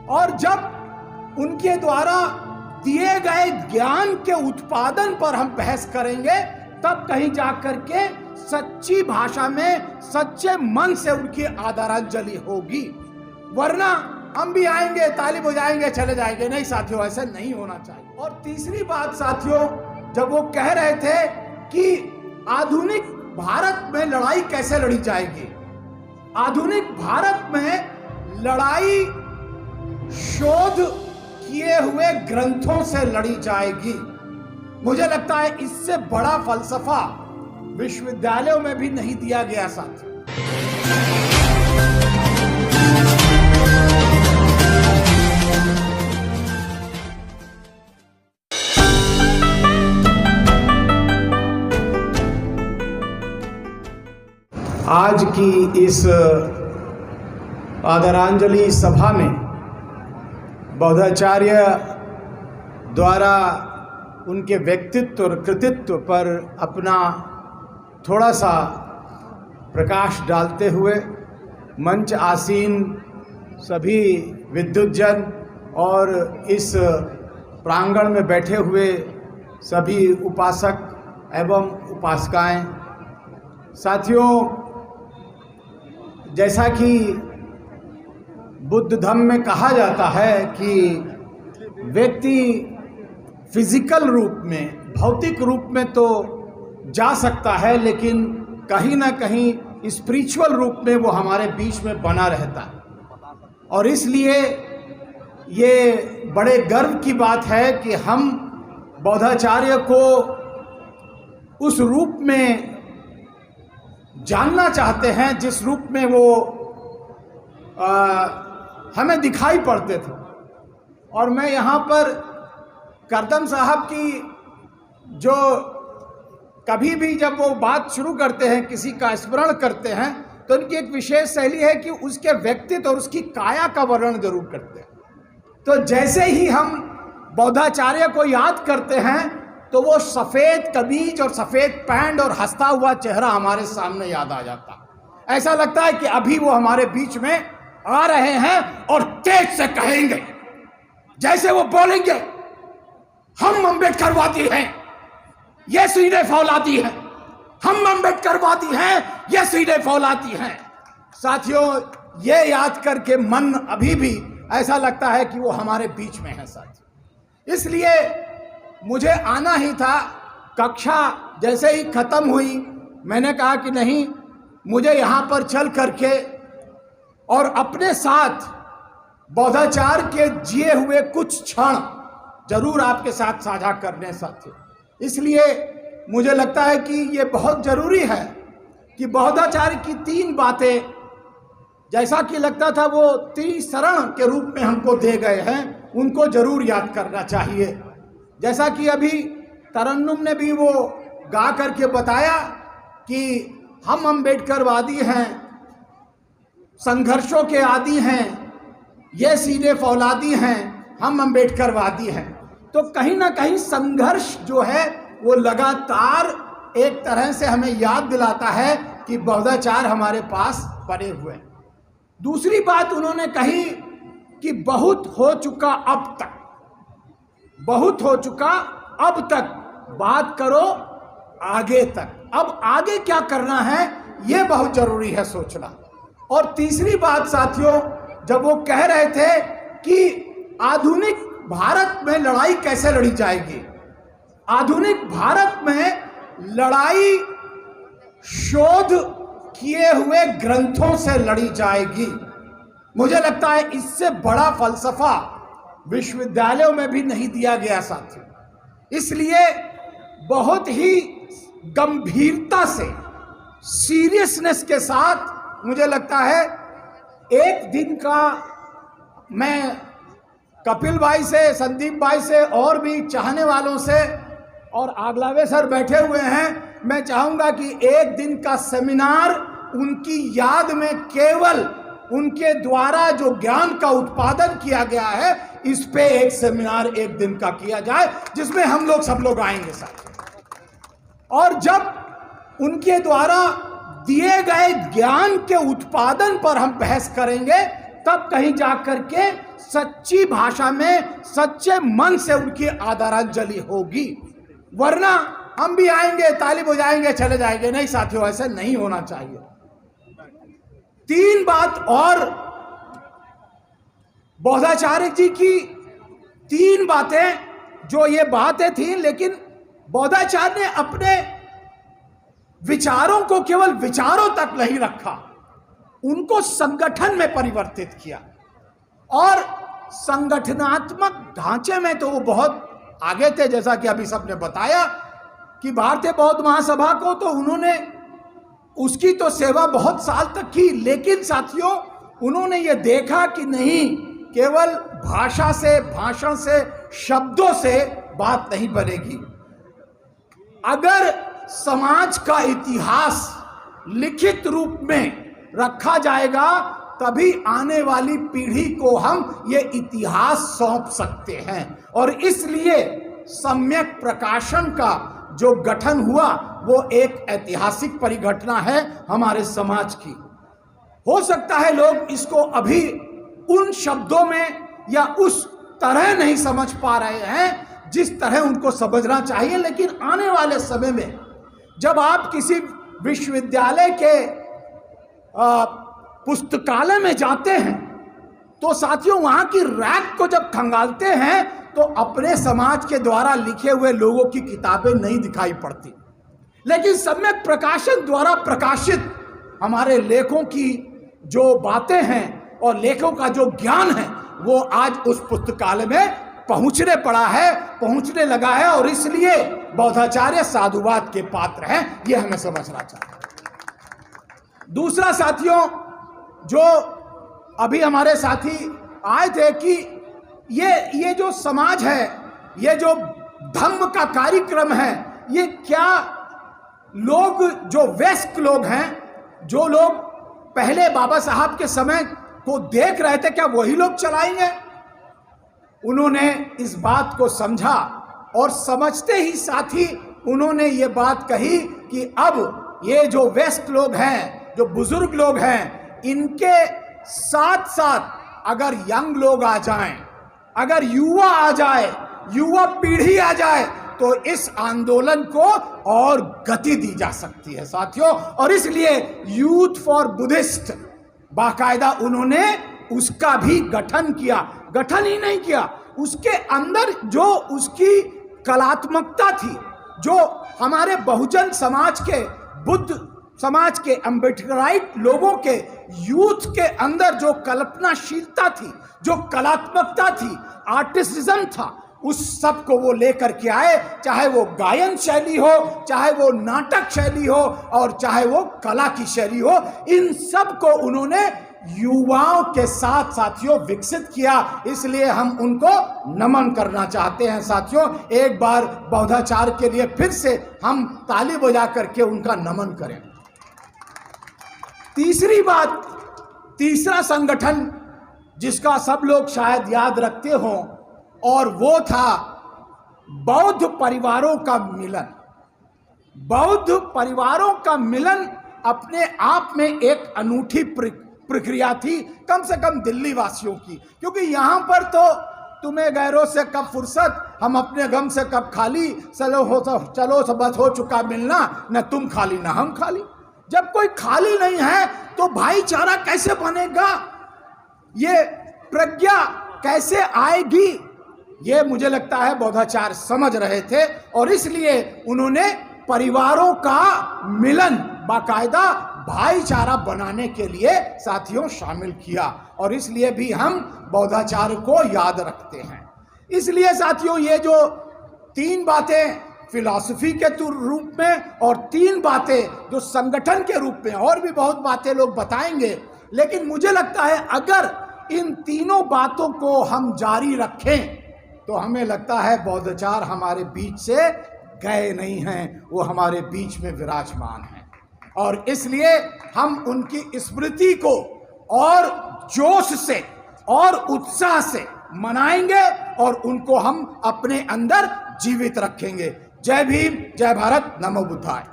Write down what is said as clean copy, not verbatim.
और जब उनके द्वारा दिए गए ज्ञान के उत्पादन पर हम बहस करेंगे, तब कहीं जाकर के सच्ची भाषा में सच्चे मन से उनकी आदरांजलि होगी। वरना हम भी आएंगे, ताली बजाएंगे, चले जाएंगे। नहीं साथियों, ऐसा नहीं होना चाहिए। और तीसरी बात साथियों, जब वो कह रहे थे कि आधुनिक भारत में लड़ाई कैसे लड़ी जाएगी, आधुनिक भारत में लड़ाई शोध किए हुए ग्रंथों से लड़ी जाएगी। मुझे लगता है इससे बड़ा फलसफा विश्वविद्यालयों में भी नहीं दिया गया साथियों। आज की इस आदरांजलि सभा में बौद्धाचार्य द्वारा उनके व्यक्तित्व और कृतित्व पर अपना थोड़ा सा प्रकाश डालते हुए मंच आसीन सभी विद्वज्जन और इस प्रांगण में बैठे हुए सभी उपासक एवं उपासिकाएं, साथियों, जैसा कि बुद्ध धम्म में कहा जाता है कि व्यक्ति फिजिकल रूप में, भौतिक रूप में तो जा सकता है, लेकिन कहीं ना कहीं स्पिरिचुअल रूप में वो हमारे बीच में बना रहता है। और इसलिए ये बड़े गर्व की बात है कि हम बौद्धाचार्य को उस रूप में जानना चाहते हैं जिस रूप में वो हमें दिखाई पड़ते थे। और मैं यहाँ पर करदम साहब की जो कभी भी जब वो बात शुरू करते हैं, किसी का स्मरण करते हैं, तो उनकी एक विशेष शैली है कि उसके व्यक्तित्व और उसकी काया का वर्णन जरूर करते हैं। तो जैसे ही हम बौद्धाचार्य को याद करते हैं तो वो सफ़ेद कमीज और सफ़ेद पैंट और हंसता हुआ चेहरा हमारे सामने याद आ जाता। ऐसा लगता है कि अभी वो हमारे बीच में आ रहे हैं और तेज से कहेंगे, जैसे वो बोलेंगे, हम अम्बेडकरवादी हैं, ये सीधे फौलादी हैं, हम अम्बेडकरवादी हैं, ये सीधे फौलादी हैं। साथियों, ये याद करके मन अभी भी ऐसा लगता है कि वो हमारे बीच में है साथियों। इसलिए मुझे आना ही था। कक्षा जैसे ही खत्म हुई, मैंने कहा कि नहीं, मुझे यहाँ पर चल करके और अपने साथ बौद्धाचार्य के जिए हुए कुछ क्षण जरूर आपके साथ साझा करने साथियों। इसलिए मुझे लगता है कि ये बहुत ज़रूरी है कि बौद्धाचार्य की 3 बातें, जैसा कि लगता था वो त्रिशरण के रूप में हमको दे गए हैं, उनको जरूर याद करना चाहिए। जैसा कि अभी तरन्नुम ने भी वो गा करके बताया कि हम अम्बेडकरवादी हैं, संघर्षों के आदी हैं, ये सीधे फौलादी हैं, हम अम्बेडकरवादी हैं। तो कहीं ना कहीं संघर्ष जो है वो लगातार एक तरह से हमें याद दिलाता है कि बौद्धाचार्य हमारे पास पड़े हुए हैं। दूसरी बात उन्होंने कही कि बहुत हो चुका अब तक, बहुत हो चुका अब तक, बात करो आगे तक। अब आगे क्या करना है ये बहुत जरूरी है सोचना। और तीसरी बात साथियों, जब वो कह रहे थे कि आधुनिक भारत में लड़ाई कैसे लड़ी जाएगी, आधुनिक भारत में लड़ाई शोध किए हुए ग्रंथों से लड़ी जाएगी। मुझे लगता है इससे बड़ा फलसफा विश्वविद्यालयों में भी नहीं दिया गया साथियों। इसलिए बहुत ही गंभीरता से, सीरियसनेस के साथ मुझे लगता है एक दिन का, मैं कपिल भाई से, संदीप भाई से और भी चाहने वालों से, और आगलावे सर बैठे हुए हैं, मैं चाहूँगा कि एक दिन का सेमिनार उनकी याद में केवल उनके द्वारा जो ज्ञान का उत्पादन किया गया है इस पे एक सेमिनार एक दिन का किया जाए, जिसमें हम लोग सब लोग आएंगे साथ। और जब उनके द्वारा दिए गए ज्ञान के उत्पादन पर हम बहस करेंगे, तब कहीं जाकर के सच्ची भाषा में सच्चे मन से उनकी आदरांजलि होगी। वरना हम भी आएंगे, ताली बजाएंगे, चले जाएंगे। नहीं साथियों, ऐसे नहीं होना चाहिए। तीन बात और बौद्धाचार्य जी की तीन बातें, जो ये बातें थी, लेकिन बौद्धाचार्य ने अपने विचारों को केवल विचारों तक नहीं रखा, उनको संगठन में परिवर्तित किया। और संगठनात्मक ढांचे में तो वो बहुत आगे थे, जैसा कि अभी सबने बताया कि भारतीय बौद्ध महासभा को तो उन्होंने उसकी तो सेवा बहुत साल तक की। लेकिन साथियों, उन्होंने ये देखा कि नहीं, केवल भाषा से, भाषण से, शब्दों से बात नहीं बनेगी। अगर समाज का इतिहास लिखित रूप में रखा जाएगा, तभी आने वाली पीढ़ी को हम ये इतिहास सौंप सकते हैं। और इसलिए सम्यक प्रकाशन का जो गठन हुआ वो एक ऐतिहासिक परिघटना है हमारे समाज की। हो सकता है लोग इसको अभी उन शब्दों में या उस तरह नहीं समझ पा रहे हैं जिस तरह उनको समझना चाहिए, लेकिन आने वाले समय में जब आप किसी विश्वविद्यालय के पुस्तकालय में जाते हैं तो साथियों, वहां की रैक को जब खंगालते हैं तो अपने समाज के द्वारा लिखे हुए लोगों की किताबें नहीं दिखाई पड़ती, लेकिन सम्यक प्रकाशन द्वारा प्रकाशित हमारे लेखों की जो बातें हैं और लेखों का जो ज्ञान है वो आज उस पुस्तकालय में पहुंचने लगा है। और इसलिए बौद्धाचार्य साधुवाद के पात्र हैं, ये हमें समझना चाहिए। दूसरा साथियों, जो अभी हमारे साथी आए थे कि ये जो समाज है, ये जो धम्म का कार्यक्रम है, ये क्या लोग जो वयस्क लोग हैं, जो लोग पहले बाबा साहब के समय को देख रहे थे, क्या वही लोग चलाएंगे? उन्होंने इस बात को समझा और समझते ही साथ ही उन्होंने ये बात कही कि अब ये जो वयस्क लोग हैं, जो बुजुर्ग लोग हैं, इनके साथ साथ अगर यंग लोग आ जाएं, अगर युवा आ जाए, युवा पीढ़ी आ जाए, तो इस आंदोलन को और गति दी जा सकती है साथियों। और इसलिए यूथ फॉर बुद्धिस्ट बाकायदा उन्होंने उसका भी गठन किया। गठन ही नहीं किया, उसके अंदर जो उसकी कलात्मकता थी, जो हमारे बहुजन समाज के, बुद्ध समाज के, अम्बेडकराइट लोगों के, यूथ के अंदर जो कल्पनाशीलता थी, जो कलात्मकता थी, आर्टिस्टिज्म था, उस सब को वो लेकर के आए। चाहे वो गायन शैली हो, चाहे वो नाटक शैली हो, और चाहे वो कला की शैली हो, इन सब को उन्होंने युवाओं के साथ साथियों विकसित किया। इसलिए हम उनको नमन करना चाहते हैं साथियों। एक बार बौद्धाचार्य के लिए फिर से हम ताली बजा करके उनका नमन करें। तीसरी बात, तीसरा संगठन जिसका सब लोग शायद याद रखते हों, और वो था बौद्ध परिवारों का मिलन। बौद्ध परिवारों का मिलन अपने आप में एक अनूठी प्रक्रिया थी, कम से कम दिल्ली वासियों की, क्योंकि यहाँ पर तो तुम्हें गैरों से कब फुर्सत, हम अपने गम से कब खाली, चलो बस हो चुका मिलना, न तुम खाली न हम खाली। जब कोई खाली नहीं है तो भाईचारा कैसे बनेगा, ये प्रज्ञा कैसे आएगी, ये मुझे लगता है बौद्धाचार्य समझ रहे थे। और इसलिए उन्होंने परिवारों का मिलन बाकायदा भाईचारा बनाने के लिए साथियों शामिल किया, और इसलिए भी हम बौद्धाचार्य को याद रखते हैं। इसलिए साथियों, ये जो तीन बातें फिलॉसफी के रूप में और तीन बातें जो संगठन के रूप में, और भी बहुत बातें लोग बताएंगे, लेकिन मुझे लगता है अगर इन तीनों बातों को हम जारी रखें तो हमें लगता है बौद्धाचार्य हमारे बीच से गए नहीं हैं, वो हमारे बीच में विराजमान हैं। और इसलिए हम उनकी स्मृति को और जोश से और उत्साह से मनाएंगे और उनको हम अपने अंदर जीवित रखेंगे। जय भीम, जय भारत, नमो बुद्धाय।